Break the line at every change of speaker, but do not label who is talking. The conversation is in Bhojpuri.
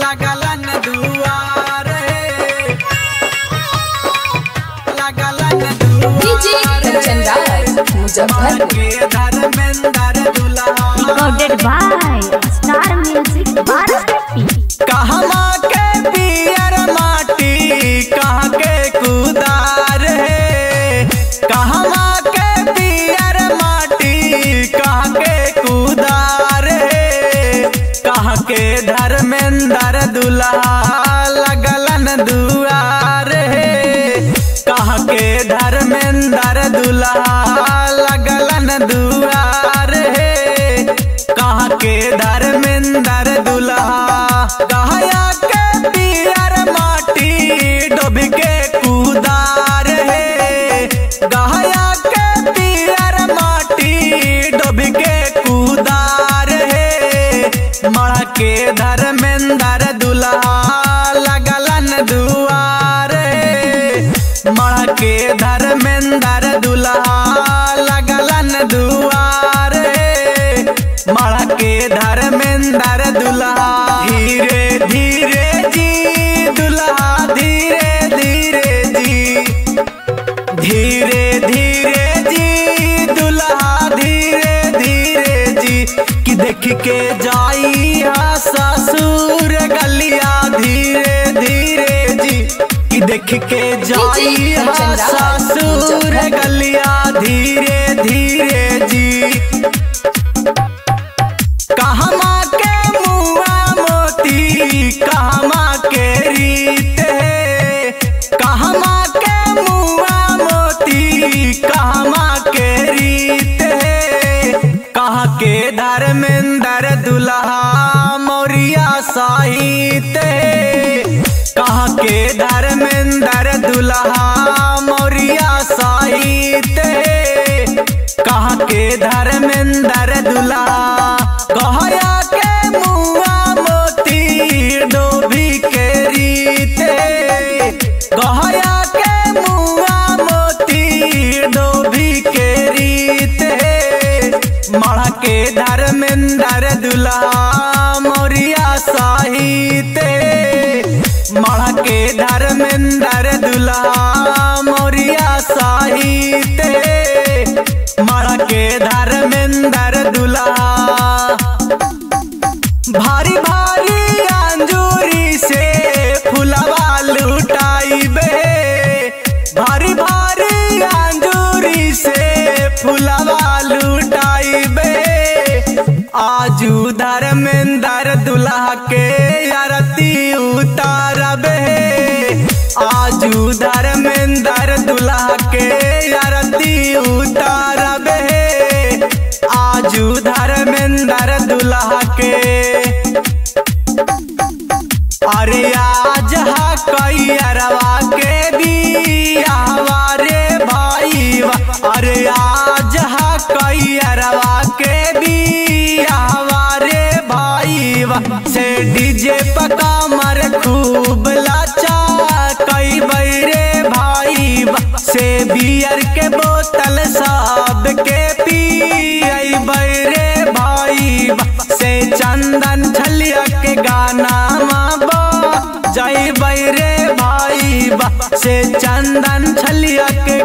लगलन दुआरे लगलन दुआरे
मुजफ्फरपुर
के धर्मेंद्र दुल्हा
रिकॉर्डेड बाय स्टार म्यूजिक बाराती।
कहवा के पियर माटी कहाँ के कुदार है कहवा के पियर माटी कहाँ के कुदार है कहाँ के धर्मेंद्र दुल्हा लगलन दुआर है कहाँ के धर्मेंद्र दुल्हा लगलन दुआर है कहाँ के धर्मेंद्र दुल्हा गहया के पियर माटी डोब के कुदार है गहया के पियर माटी डोब के कुदार है मड़ा के धर्मेंद्र दुल्हा लगलन दुआर है मड़ा के धर्मेंद्र दुल्हा लगलन दुआर है मड़ा के धर्मेंद्र दुल्हा धीरे धीरे जी दुल्हा धीरे धीरे जी धीरे धीरे जी दुल्हा धीरे धीरे जी कि देख के जाई ससुर गलिया धीरे धीरे जी कि देख के जाई ससुर गलिया धीरे धीरे जी कहवा के मुआ मोती कहवा के रीत है कहवा के मुआ मोती कहवा के रीत है कहाँ के धर्मेंद्र दुल्हा मौर्या साहित्य है कहाँ के धर्मेंद्र दुल्हा मौर्या साहित्य है कहाँ के धर्मेंद्र दुल्हा कहया के मुआ मोती डोभी के रीत कहया के मुआ मोती डोभी के रीत मड़ा के धर्मेंद्र दुल्हा मौर्या साहित्य मड़ा के धर्मेंद्र दुल्हा मौर्या साहित्य मड़ा के धर्मेंद्र दुल्हा भारी भारी अंजूरी से फुलवा लुटाई बे भारी भारी अंजूरी से फुलवा लुटाई बे आजू धर्मेंद्र दुल्हा के आरती उतारबे आजू धर्मेंद्र दुल्हा के आरती उतारबे आजू धर्मेंद्र दुल्हा के अरे आज कैरवा के बियाहवा रे भाई अरे आज कैरवा के बियाहवा रे भाई से डीजे पका मर खूब लाचा कई बैरे भाई से बियर के बोतल सब के पी बैरे भाई से चंदन छलिया के गाना जय बैरे भाई से चंदन छलिया के